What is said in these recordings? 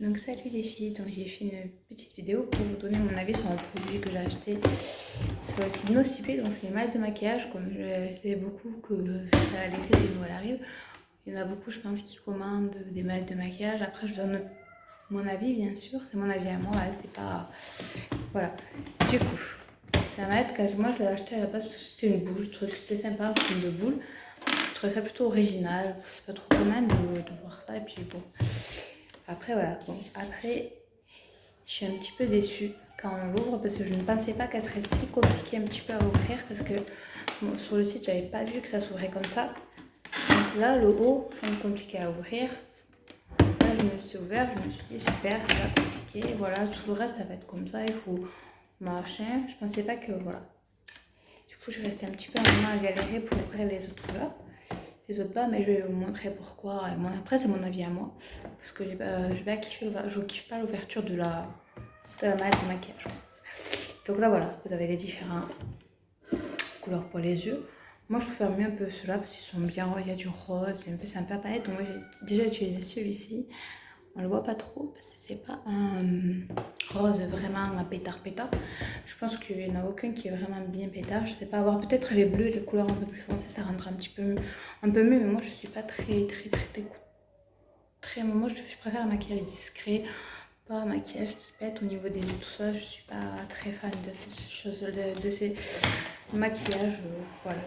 Donc salut les filles, donc j'ai fait une petite vidéo pour vous donner mon avis sur un produit que j'ai acheté sur le site Nocipé, donc c'est les malles de maquillage. Comme je sais beaucoup que ça a l'effet de Noël arrive, il y en a beaucoup je pense qui commandent des malles de maquillage. Après je donne mon avis bien sûr, c'est mon avis à moi, c'est pas... Voilà, du coup, la mallette, moi je l'ai achetée à la base parce que c'était une boule, je trouvais que c'était sympa comme de boule. Je trouvais ça plutôt original, c'est pas trop commun de voir ça et puis bon... Après voilà, bon, après je suis un petit peu déçue quand on l'ouvre parce que je ne pensais pas qu'elle serait si compliquée un petit peu à ouvrir parce que bon, sur le site j'avais pas vu que ça s'ouvrait comme ça. Donc là le haut est compliqué à ouvrir. Là je me suis ouverte, je me suis dit super, c'est pas compliqué, voilà, tout le reste ça va être comme ça, il faut machin. Je pensais pas que voilà. Du coup je restais un petit peu un moment à galérer pour ouvrir les autres là. Les autres bas, mais je vais vous montrer pourquoi. Bon, après, c'est mon avis à moi. Parce que je kiffe pas l'ouverture de la mallette de maquillage. Donc là, voilà, vous avez les différentes couleurs pour les yeux. Moi, je préfère mieux un peu ceux-là parce qu'ils sont bien. Il y a du rose, c'est un peu sympa palette. Donc, moi, j'ai déjà utilisé celui-ci. On le voit pas trop parce que c'est pas un rose vraiment un pétard. Je pense qu'il n'y en a aucun qui est vraiment bien pétard. Je sais pas, avoir peut-être les bleus, les couleurs un peu plus foncées, ça rendra un peu mieux. Mais moi je suis pas moi je préfère un maquillage discret, pas un maquillage bête au niveau des yeux, tout ça. Je suis pas très fan de ces choses, de ces maquillages, voilà.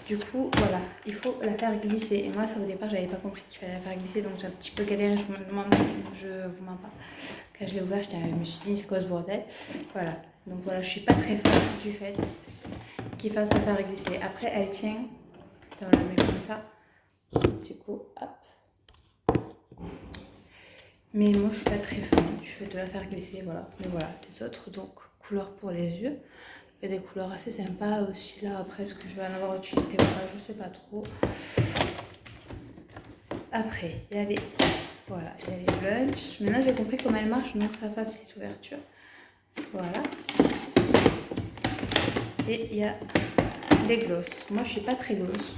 Du coup, voilà, il faut la faire glisser. Et moi, ça au départ, j'avais pas compris qu'il fallait la faire glisser, donc j'ai un petit peu galéré. Je vous mens pas. Quand je l'ai ouvert, je me suis dit, c'est quoi ce bordel? Voilà. Donc voilà, je suis pas très fan du fait qu'il fasse la faire glisser. Après, elle tient. Si on la met comme ça, du coup, hop. Mais moi, je suis pas très fan du fait de la faire glisser, voilà. Mais voilà, les autres, donc, couleurs pour les yeux. Il y a des couleurs assez sympas aussi là. Après, est-ce que je vais en avoir utilité ou pas? Je sais pas trop. Après, il y a les blushs. Maintenant, j'ai compris comment elles marchent, donc ça facilite l'ouverture. Voilà. Et il y a les gloss. Moi, je suis pas très gloss.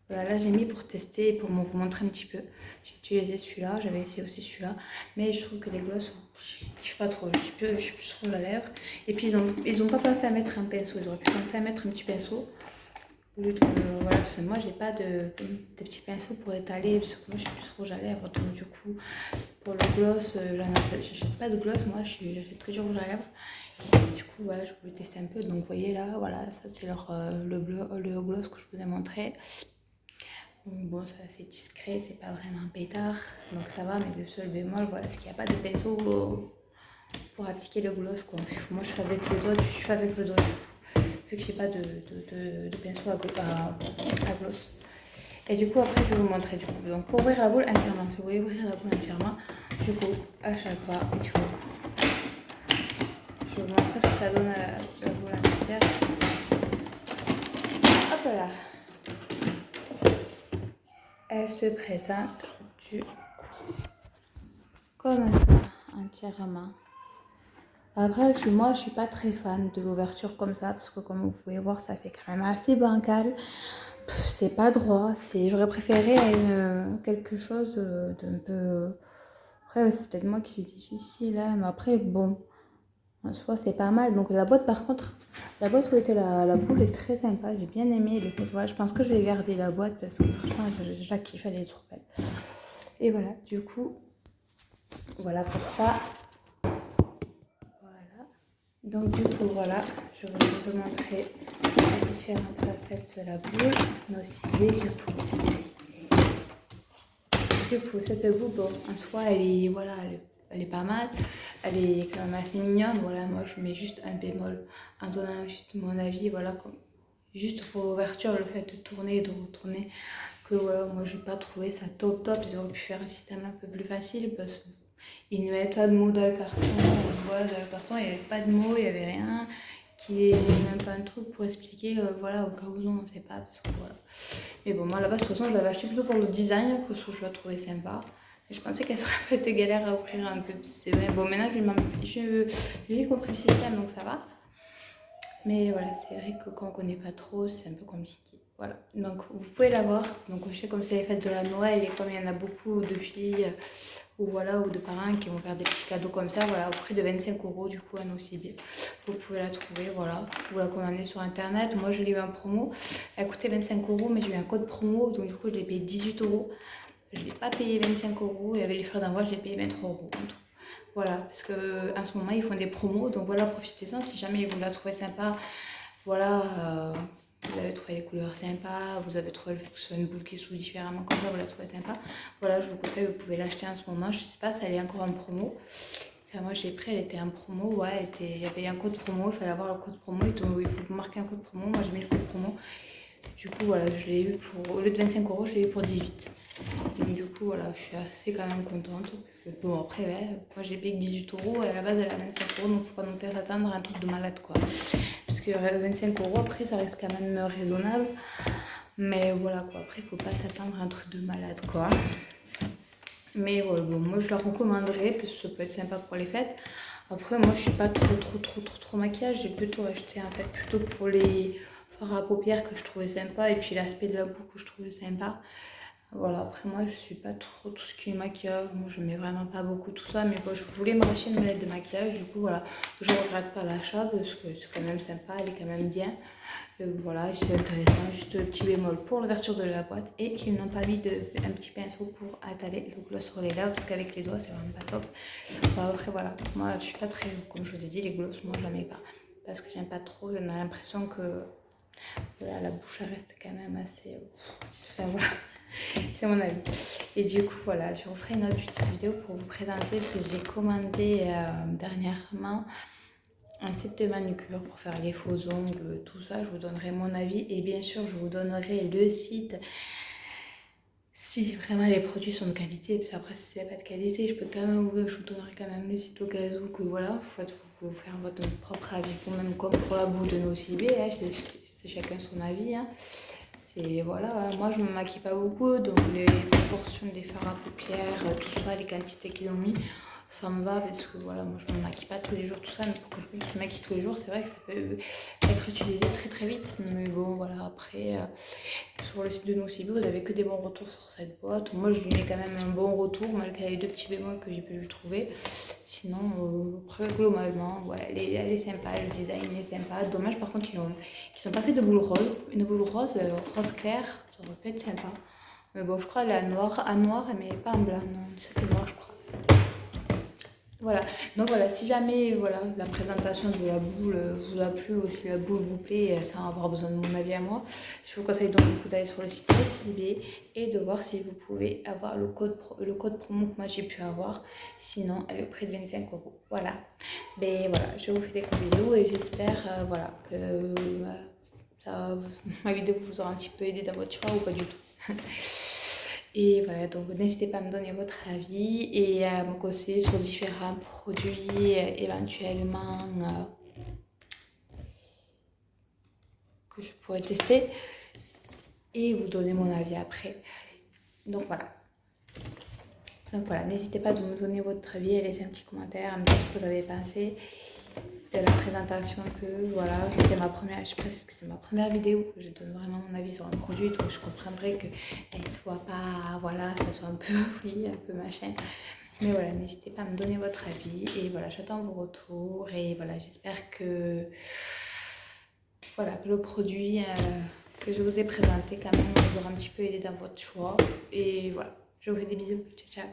Voilà, là, j'ai mis pour tester et pour vous montrer un petit peu. J'ai utilisé celui-là, j'avais essayé aussi celui-là. Mais je trouve que les gloss, je kiffe pas trop. Je suis plus rouge à lèvres. Et puis, ils ont pas pensé à mettre un pinceau. Ils auraient pu penser à mettre un petit pinceau. Voilà, parce que moi, j'ai pas de petits pinceaux pour étaler. Parce que moi, je suis plus rouge à lèvres. Donc, du coup, pour le gloss, j'achète pas de gloss. Moi, j'achète que du rouge à lèvres. Du coup, voilà, je voulais tester un peu. Donc, vous voyez là, voilà, ça c'est le gloss que je vous ai montré. Bon, c'est assez discret, c'est pas vraiment pétard, donc ça va, mais le seul bémol, voilà, c'est qu'il n'y a pas de pinceau pour appliquer le gloss, quoi. Moi, je fais avec le doigt, vu que j'ai pas de pinceau à gloss. Et du coup, après, je vais vous montrer, du coup. Donc, pour ouvrir la boule entièrement, si vous voulez ouvrir la boule entièrement, du coup, à chaque fois, il faut... Je vais vous montrer ce que ça donne à la boule entière. Hop là. Elle se présente du coup comme ça, entièrement. Après, moi, je suis pas très fan de l'ouverture comme ça, parce que comme vous pouvez voir, ça fait quand même assez bancal. C'est pas droit, j'aurais préféré quelque chose d'un peu... Après, c'est peut-être moi qui suis difficile, hein, mais après, bon, en soi, c'est pas mal. Donc la boîte, par contre, la boîte où était la boule est très sympa, j'ai bien aimé le fait. Voilà, je pense que je vais garder la boîte parce que franchement, je la kiffe, elle est trop belle. Et voilà, du coup, voilà pour ça. Voilà. Donc du coup, voilà, je vais vous montrer les différentes facettes de la boule, mais aussi les vieux poux. Du coup, cette boule, bon, en soi, elle est pas mal. Elle est quand même assez mignonne. Voilà, moi, je mets juste un bémol en donnant juste mon avis, voilà, comme juste pour l'ouverture, le fait de tourner et de retourner, que voilà, moi, j'ai pas trouvé ça top. Ils auraient pu faire un système un peu plus facile parce que il n'y avait pas de mots dans le carton. Voilà, dans le carton, il n'y avait pas de mots, il n'y avait rien. Qui est même pas un truc pour expliquer, voilà, au cas où on ne sait pas. Parce que, voilà. Mais bon, moi là-bas, de toute façon, je l'avais acheté plutôt pour le design, parce que je la trouvais sympa. Et je pensais qu'elle serait pas été galère à ouvrir un peu. C'est vrai. Bon, maintenant, j'ai compris le système, donc ça va. Mais voilà, c'est vrai que quand on connaît pas trop, c'est un peu compliqué. Voilà, donc vous pouvez l'avoir. Donc je sais comme c'est les fêtes de la Noël et comme il y en a beaucoup de filles ou voilà, ou de parents qui vont faire des petits cadeaux comme ça, voilà, au prix de 25 € du coup à Nocibé. Vous pouvez la trouver, voilà, vous la commandez sur internet. Moi je l'ai eu en promo, elle coûtait 25 € mais j'ai eu un code promo, donc du coup je l'ai payé 18 €. Je l'ai pas payé 25 €, et avec les frais d'envoi je l'ai payé 23 € en tout. Voilà, parce que en ce moment ils font des promos, donc voilà, profitez-en. Si jamais vous la trouvez sympa, voilà, vous avez trouvé les couleurs sympas, vous avez trouvé le fait que ce soit une boule qui s'ouvre différemment comme ça, vous la trouvez sympa. Voilà, je vous conseille, vous pouvez l'acheter en ce moment. Je sais pas si elle est encore en promo. Enfin, moi j'ai pris, elle était en promo, ouais, il y avait un code promo, il fallait avoir le code promo, il faut marquer un code promo. Moi j'ai mis le code promo. Du coup, voilà, je l'ai eu pour, au lieu de 25 €, je l'ai eu pour 18. Donc, du coup, voilà, je suis assez quand même contente. Bon, après, ouais, moi j'ai payé 18 € et à la base elle a 25 €, donc faut pas non plus s'attendre à un truc de malade, quoi. Parce que 25 € après, ça reste quand même raisonnable. Mais voilà, quoi, après, il faut pas s'attendre à un truc de malade, quoi. Mais voilà, bon, moi je la recommanderais parce que ça peut être sympa pour les fêtes. Après, moi je suis pas trop maquillage, j'ai plutôt acheté en fait plutôt pour les fards à paupières que je trouvais sympa et puis l'aspect de la boue que je trouvais sympa. Voilà, après moi je suis pas trop tout ce qui est maquillage, moi je mets vraiment pas beaucoup tout ça, mais bon, je voulais me racheter une mallette de maquillage, du coup voilà, je regrette pas l'achat parce que c'est quand même sympa, elle est quand même bien. Voilà, c'est intéressant, juste le petit bémol pour l'ouverture de la boîte et qu'ils n'ont pas mis un petit pinceau pour étaler le gloss sur les lèvres parce qu'avec les doigts c'est vraiment pas top. Enfin, après voilà, moi je suis pas très, comme je vous ai dit, les gloss moi je la mets pas parce que j'aime pas trop, j'ai l'impression que voilà, la bouche reste quand même assez, enfin voilà. C'est mon avis. Et du coup, voilà, je referai une autre petite vidéo pour vous présenter parce que j'ai commandé dernièrement un set de manucure pour faire les faux ongles, tout ça. Je vous donnerai mon avis et bien sûr, je vous donnerai le site si vraiment les produits sont de qualité. Puis après, si c'est pas de qualité, je vous donnerai quand même le site au cas où que voilà, vous pouvez faire votre propre avis vous-même comme pour la boue de Nocibé. Hein, c'est chacun son avis. Hein. C'est voilà, moi je me maquille pas beaucoup, donc les proportions des fards à paupières, tout ça, les quantités qu'ils ont mis, ça me va parce que voilà, moi je me maquille pas tous les jours, tout ça, mais pour quelqu'un qui se maquille tous les jours, c'est vrai que ça peut être utilisé très vite. Mais bon, voilà, après, sur le site de Nocibé, vous avez que des bons retours sur cette boîte. Moi je lui mets quand même un bon retour, malgré les deux petits bémols que j'ai pu lui trouver. Sinon, après, globalement, ouais, elle est sympa, le design est sympa. Dommage par contre qu'ils sont pas fait de boule rose. Une boule rose, rose clair, ça aurait pu être sympa. Mais bon, je crois qu'elle est à noir, mais pas en blanc, non, c'était noir, je crois. Voilà, donc voilà, si jamais voilà, la présentation de la boule vous a plu ou si la boule vous plaît sans avoir besoin de mon avis à moi, je vous conseille donc du coup d'aller sur le site Nocibé et de voir si vous pouvez avoir le code promo que moi j'ai pu avoir. Sinon, elle est au prix de 25 €. Voilà, ben voilà, je vous fais des gros bisous et j'espère voilà, que ma vidéo vous aura un petit peu aidé dans votre choix ou pas du tout. Et voilà, donc n'hésitez pas à me donner votre avis et à me conseiller sur différents produits éventuellement que je pourrais tester et vous donner mon avis après. Donc voilà, n'hésitez pas à me donner votre avis, à laisser un petit commentaire, à me dire ce que vous avez pensé de la présentation voilà, c'était ma première, je précise que c'est ma première vidéo, je donne vraiment mon avis sur un produit, donc je comprendrais qu'elle soit pas, voilà, ça soit un peu, oui, un peu machin. Mais voilà, n'hésitez pas à me donner votre avis et voilà, j'attends vos retours et voilà, j'espère que, voilà, que le produit que je vous ai présenté quand même vous aura un petit peu aidé dans votre choix. Et voilà, je vous fais des bisous, ciao ciao.